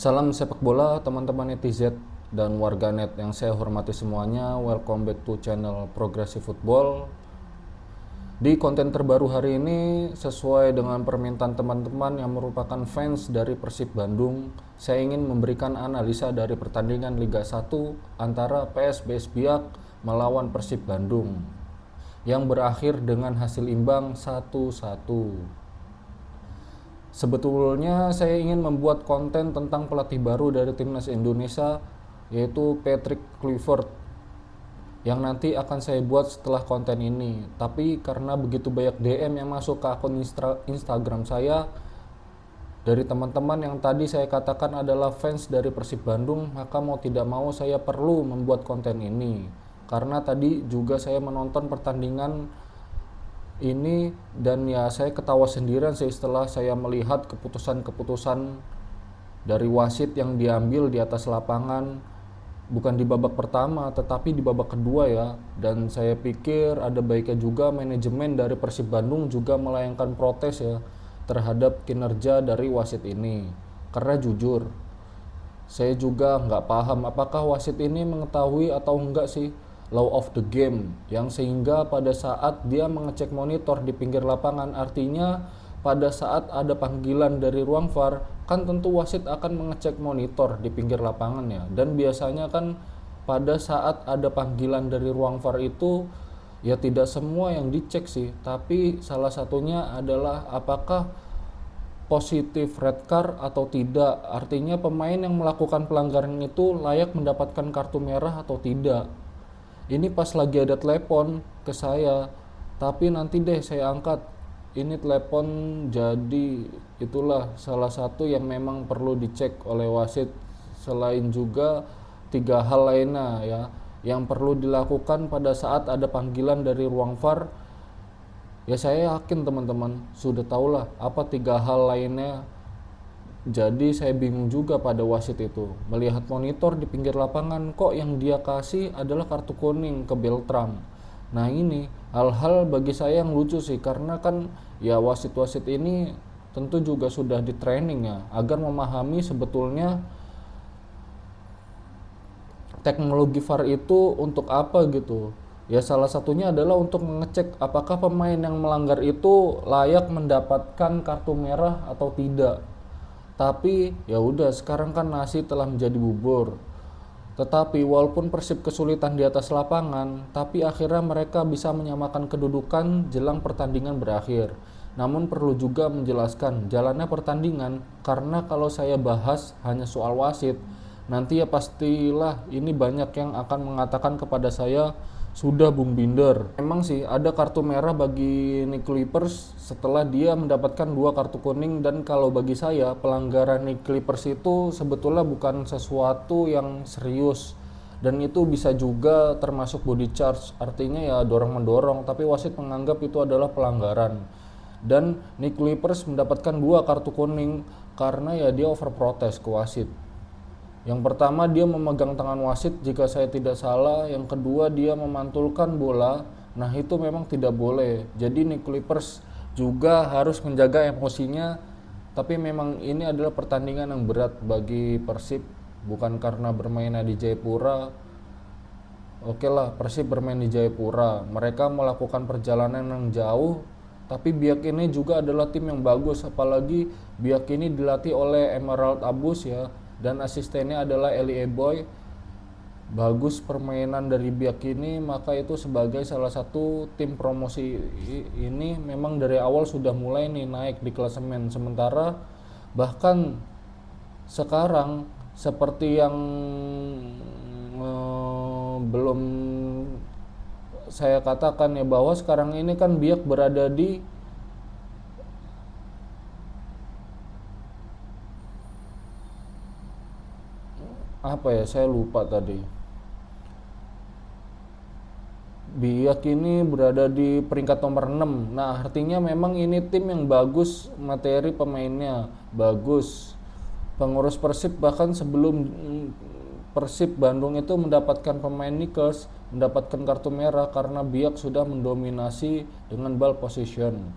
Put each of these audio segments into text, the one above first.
Salam sepak bola teman-teman netizen dan warganet yang saya hormati semuanya. Welcome back to channel Progressive Football. Di konten terbaru hari ini, sesuai dengan permintaan teman-teman yang merupakan fans dari Persib Bandung, saya ingin memberikan analisa dari pertandingan Liga 1 antara PSBS Biak melawan Persib Bandung yang berakhir dengan hasil imbang 1-1. Sebetulnya saya ingin membuat konten tentang pelatih baru dari timnas Indonesia, yaitu Patrick Kluivert, yang nanti akan saya buat setelah konten ini. Tapi karena begitu banyak DM yang masuk ke akun Instagram saya dari teman-teman yang tadi saya katakan adalah fans dari Persib Bandung, maka mau tidak mau saya perlu membuat konten ini. Karena tadi juga saya menonton pertandingan ini dan ya saya ketawa sendirian sih setelah saya melihat keputusan-keputusan dari wasit yang diambil di atas lapangan, bukan di babak pertama tetapi di babak kedua ya. Dan saya pikir ada baiknya juga manajemen dari Persib Bandung juga melayangkan protes ya terhadap kinerja dari wasit ini. Karena jujur saya juga nggak paham apakah wasit ini mengetahui atau enggak sih law of the game, yang sehingga pada saat dia mengecek monitor di pinggir lapangan, artinya pada saat ada panggilan dari ruang VAR kan tentu wasit akan mengecek monitor di pinggir lapangan ya. Dan biasanya kan pada saat ada panggilan dari ruang VAR itu ya tidak semua yang dicek sih, tapi salah satunya adalah apakah positif red card atau tidak, artinya pemain yang melakukan pelanggaran itu layak mendapatkan kartu merah atau tidak. Ini pas lagi ada telepon ke saya, tapi nanti deh saya angkat. Ini telepon, jadi itulah salah satu yang memang perlu dicek oleh wasit. Selain juga 3 hal lainnya ya yang perlu dilakukan pada saat ada panggilan dari ruang VAR. Ya saya yakin teman-teman sudah tahulah apa 3 hal lainnya. Jadi saya bingung juga pada wasit itu. Melihat monitor di pinggir lapangan, kok yang dia kasih adalah kartu kuning ke Beltram. Nah ini hal-hal bagi saya yang lucu sih, karena kan ya wasit-wasit ini tentu juga sudah di training ya agar memahami sebetulnya teknologi VAR itu untuk apa gitu. Ya salah satunya adalah untuk mengecek apakah pemain yang melanggar itu layak mendapatkan kartu merah atau tidak. Tapi ya udah, sekarang kan nasi telah menjadi bubur. Tetapi walaupun Persib kesulitan di atas lapangan, tapi akhirnya mereka bisa menyamakan kedudukan jelang pertandingan berakhir. Namun perlu juga menjelaskan jalannya pertandingan, karena kalau saya bahas hanya soal wasit, nanti ya pastilah ini banyak yang akan mengatakan kepada saya, sudah Bung Binder. Memang sih ada kartu merah bagi Nick Clippers setelah dia mendapatkan 2 kartu kuning, dan kalau bagi saya pelanggaran Nick Clippers itu sebetulnya bukan sesuatu yang serius, dan itu bisa juga termasuk body charge, artinya ya dorong-mendorong, tapi wasit menganggap itu adalah pelanggaran. Dan Nick Clippers mendapatkan 2 kartu kuning karena ya dia overprotes ke wasit. Yang pertama dia memegang tangan wasit jika saya tidak salah, yang kedua dia memantulkan bola. Nah itu memang tidak boleh. Jadi Nick Clippers juga harus menjaga emosinya. Tapi memang ini adalah pertandingan yang berat bagi Persib, bukan karena bermainnya di Jayapura. Oke lah, Persib bermain di Jayapura, mereka melakukan perjalanan yang jauh. Tapi Biak ini juga adalah tim yang bagus, apalagi Biak ini dilatih oleh Emerald Abus ya, dan asistennya adalah Eli Eboy. Bagus permainan dari Biak ini, maka itu sebagai salah satu tim promosi ini memang dari awal sudah mulai nih naik di klasemen. Sementara bahkan sekarang seperti yang belum saya katakan ya, bahwa sekarang ini kan Biak berada di apa ya, saya lupa tadi. Biak ini berada di peringkat nomor 6. Nah artinya memang ini tim yang bagus, materi pemainnya bagus. Pengurus Persib bahkan sebelum Persib Bandung itu mendapatkan pemain Nichols mendapatkan kartu merah karena Biak sudah mendominasi dengan ball position.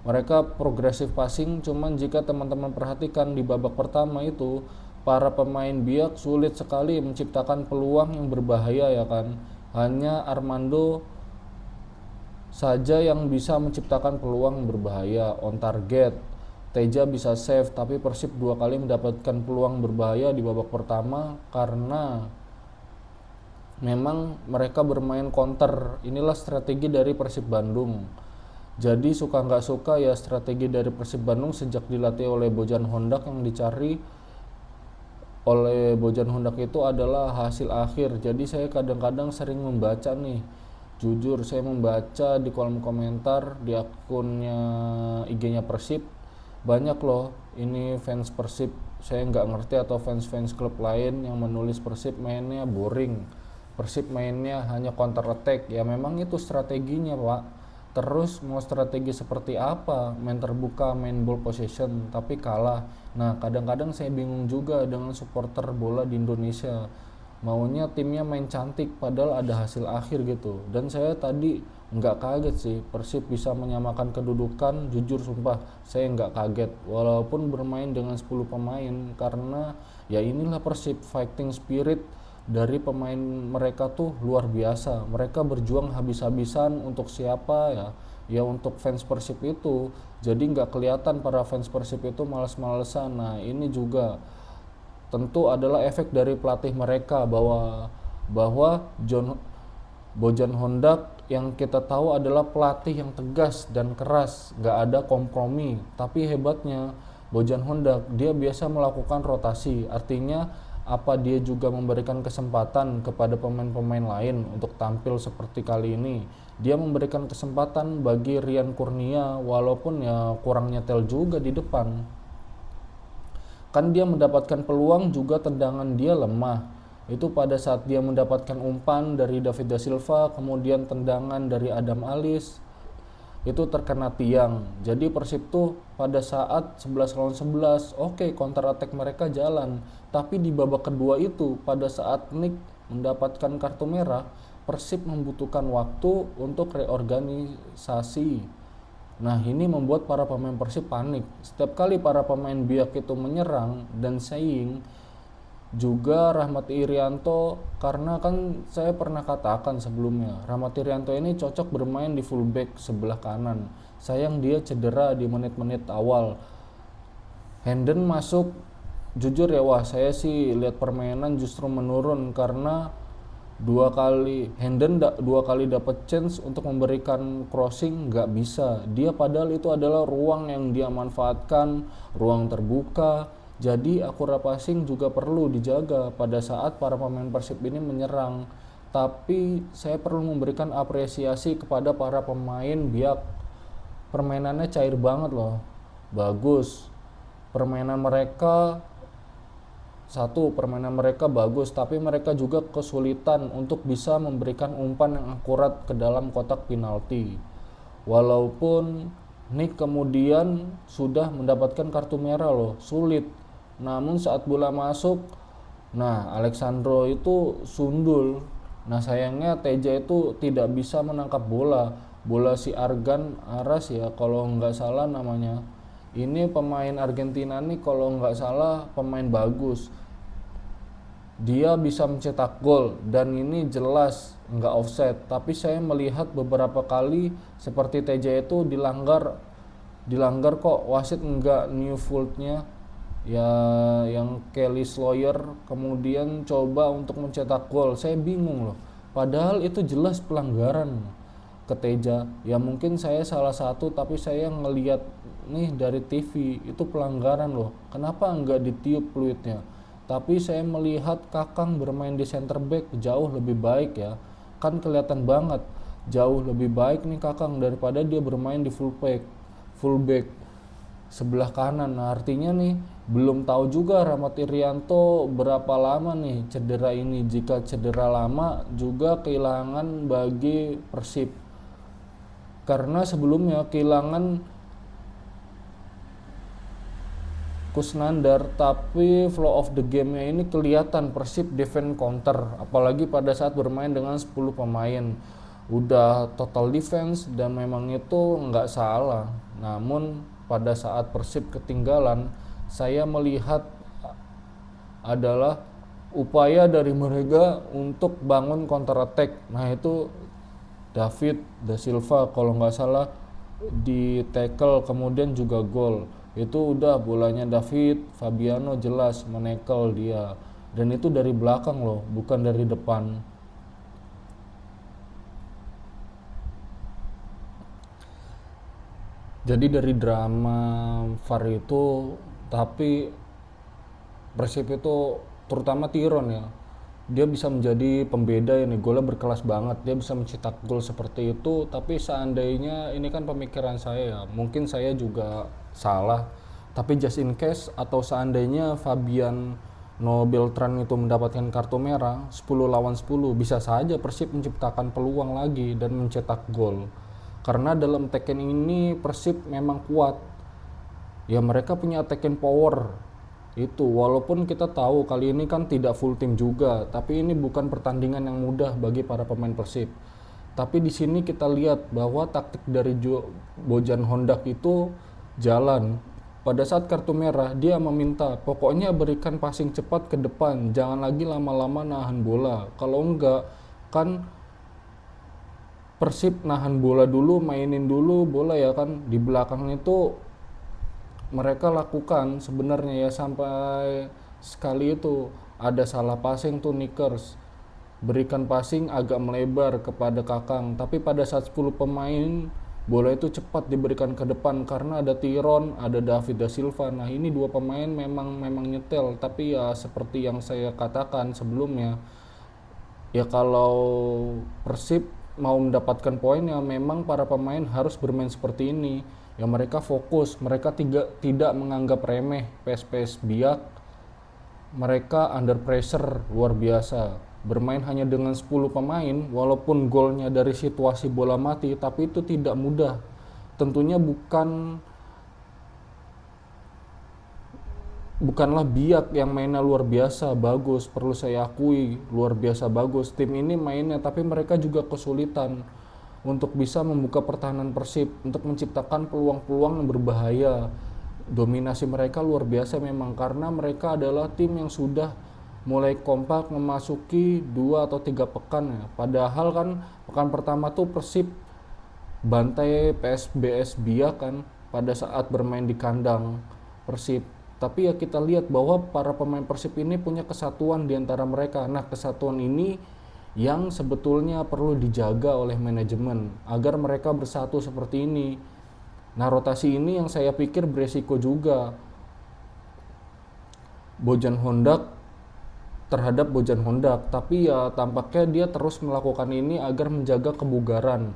Mereka progresif passing, cuman jika teman-teman perhatikan di babak pertama itu para pemain Biak sulit sekali menciptakan peluang yang berbahaya ya kan. Hanya Armando saja yang bisa menciptakan peluang berbahaya on target. Teja bisa save, tapi Persib 2 kali mendapatkan peluang berbahaya di babak pertama karena memang mereka bermain counter. Inilah strategi dari Persib Bandung. Jadi suka nggak suka ya, strategi dari Persib Bandung sejak dilatih oleh Bojan Hondak, yang dicari oleh Bojan Hondak itu adalah hasil akhir. Jadi saya kadang-kadang sering membaca nih, jujur saya membaca di kolom komentar di akunnya IG-nya Persib, banyak loh ini fans Persib, saya nggak ngerti, atau fans-fans klub lain yang menulis Persib mainnya boring, Persib mainnya hanya counter attack. Ya memang itu strateginya pak, terus mau strategi seperti apa, main terbuka, main ball possession tapi kalah. Nah kadang-kadang saya bingung juga dengan supporter bola di Indonesia, maunya timnya main cantik padahal ada hasil akhir gitu. Dan saya tadi nggak kaget sih Persib bisa menyamakan kedudukan, jujur sumpah saya nggak kaget walaupun bermain dengan 10 pemain, karena ya inilah Persib, fighting spirit dari pemain mereka tuh luar biasa. Mereka berjuang habis-habisan untuk siapa ya, ya untuk fans Persib itu. Jadi nggak kelihatan para fans Persib itu malas-malesan. Nah ini juga tentu adalah efek dari pelatih mereka, bahwa Bojan Hondak yang kita tahu adalah pelatih yang tegas dan keras, nggak ada kompromi. Tapi hebatnya Bojan Hondak, dia biasa melakukan rotasi, artinya apa, dia juga memberikan kesempatan kepada pemain-pemain lain untuk tampil seperti kali ini. Dia memberikan kesempatan bagi Rian Kurnia walaupun ya kurang nyetel juga di depan. Kan dia mendapatkan peluang juga tendangan dia lemah. Itu pada saat dia mendapatkan umpan dari David da Silva, kemudian tendangan dari Adam Alis, itu terkena tiang. Jadi Persib tuh pada saat 11 lawan 11, oke, counter attack mereka jalan. Tapi di babak kedua itu, pada saat Nick mendapatkan kartu merah, Persib membutuhkan waktu untuk reorganisasi. Nah ini membuat para pemain Persib panik. Setiap kali para pemain Biak itu menyerang dan saing, juga Rahmat Irianto, karena kan saya pernah katakan sebelumnya, Rahmat Irianto ini cocok bermain di fullback sebelah kanan. Sayang dia cedera di menit-menit awal. Hendon masuk, jujur ya, wah saya sih lihat permainan justru menurun karena Hendon dua kali dapat chance untuk memberikan crossing, nggak bisa. Dia padahal itu adalah ruang yang dia manfaatkan, ruang terbuka. Jadi akurat passing juga perlu dijaga pada saat para pemain Persib ini menyerang. Tapi saya perlu memberikan apresiasi kepada para pemain Biak. Permainannya cair banget loh, bagus. Permainan mereka bagus, tapi mereka juga kesulitan untuk bisa memberikan umpan yang akurat ke dalam kotak penalti. Walaupun Nick kemudian sudah mendapatkan kartu merah loh, sulit. Namun saat bola masuk, nah Alexandro itu sundul. Nah sayangnya Teja itu tidak bisa menangkap bola si Argan Aras ya kalau nggak salah namanya. Ini pemain Argentina nih kalau nggak salah pemain bagus. Dia bisa mencetak gol dan ini jelas nggak offset. Tapi saya melihat beberapa kali seperti Teja itu dilanggar kok, wasit nggak new fault-nya. Ya yang Kelly Sloyer kemudian coba untuk mencetak gol. Saya bingung loh. Padahal itu jelas pelanggaran ke Teja. Ya mungkin saya salah satu, tapi saya ngelihat nih dari TV itu pelanggaran loh. Kenapa nggak ditiup peluitnya? Tapi saya melihat Kakang bermain di center back jauh lebih baik ya. Kan kelihatan banget jauh lebih baik nih Kakang daripada dia bermain di fullback sebelah kanan. Nah artinya nih belum tahu juga Rahmat Irianto berapa lama nih cedera ini. Jika cedera lama juga kehilangan bagi Persib, karena sebelumnya kehilangan Kusnandar, tapi flow of the game-nya ini kelihatan Persib defense counter, apalagi pada saat bermain dengan 10 pemain. Udah total defense dan memang itu nggak salah. Namun pada saat Persib ketinggalan, saya melihat adalah upaya dari mereka untuk bangun counter attack. Nah itu David Da Silva kalau nggak salah di tackle kemudian juga gol. Itu udah bolanya David Fabiano jelas menekel dia, dan itu dari belakang loh, bukan dari depan. Jadi dari drama VAR itu, tapi Persib itu terutama Tiron ya, dia bisa menjadi pembeda ini, golnya berkelas banget, dia bisa mencetak gol seperti itu. Tapi seandainya, ini kan pemikiran saya ya, mungkin saya juga salah, tapi just in case atau seandainya Fabian No Beltran itu mendapatkan kartu merah 10 lawan 10, bisa saja Persib menciptakan peluang lagi dan mencetak gol. Karena dalam Tekken ini Persib memang kuat. Ya mereka punya attacking power. Itu walaupun kita tahu kali ini kan tidak full tim juga, tapi ini bukan pertandingan yang mudah bagi para pemain Persib. Tapi di sini kita lihat bahwa taktik dari Bojan Hondak itu jalan. Pada saat kartu merah dia meminta pokoknya berikan passing cepat ke depan, jangan lagi lama-lama nahan bola. Kalau enggak kan Persib nahan bola dulu, mainin dulu bola ya kan. Di belakang itu mereka lakukan sebenarnya ya, sampai sekali itu ada salah passing tuh Nickers. Berikan passing agak melebar kepada Kakang, tapi pada saat 10 pemain bola itu cepat diberikan ke depan karena ada Tiron, ada David Da Silva. Nah, ini dua pemain memang nyetel, tapi ya seperti yang saya katakan sebelumnya, ya kalau Persib mau mendapatkan poin ya memang para pemain harus bermain seperti ini. Ya mereka fokus, mereka tidak menganggap remeh PS Biak. Mereka under pressure luar biasa. Bermain hanya dengan 10 pemain, walaupun golnya dari situasi bola mati, tapi itu tidak mudah. Tentunya bukanlah Biak yang mainnya luar biasa bagus, perlu saya akui luar biasa bagus tim ini mainnya, tapi mereka juga kesulitan untuk bisa membuka pertahanan Persib, untuk menciptakan peluang-peluang yang berbahaya. Dominasi mereka luar biasa memang, karena mereka adalah tim yang sudah mulai kompak memasuki 2 atau 3 pekan ya. Padahal kan pekan pertama tuh Persib bantai PSBS Biak kan pada saat bermain di kandang Persib. Tapi ya kita lihat bahwa para pemain Persib ini punya kesatuan di antara mereka. Nah, kesatuan ini yang sebetulnya perlu dijaga oleh manajemen agar mereka bersatu seperti ini. Nah, rotasi ini yang saya pikir beresiko juga. Bojan Hondak terhadap Bojan Hondak, tapi ya tampaknya dia terus melakukan ini agar menjaga kebugaran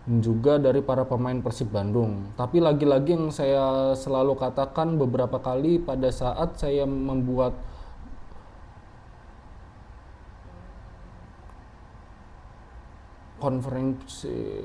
juga dari para pemain Persib Bandung. Tapi lagi-lagi yang saya selalu katakan beberapa kali pada saat saya membuat konferensi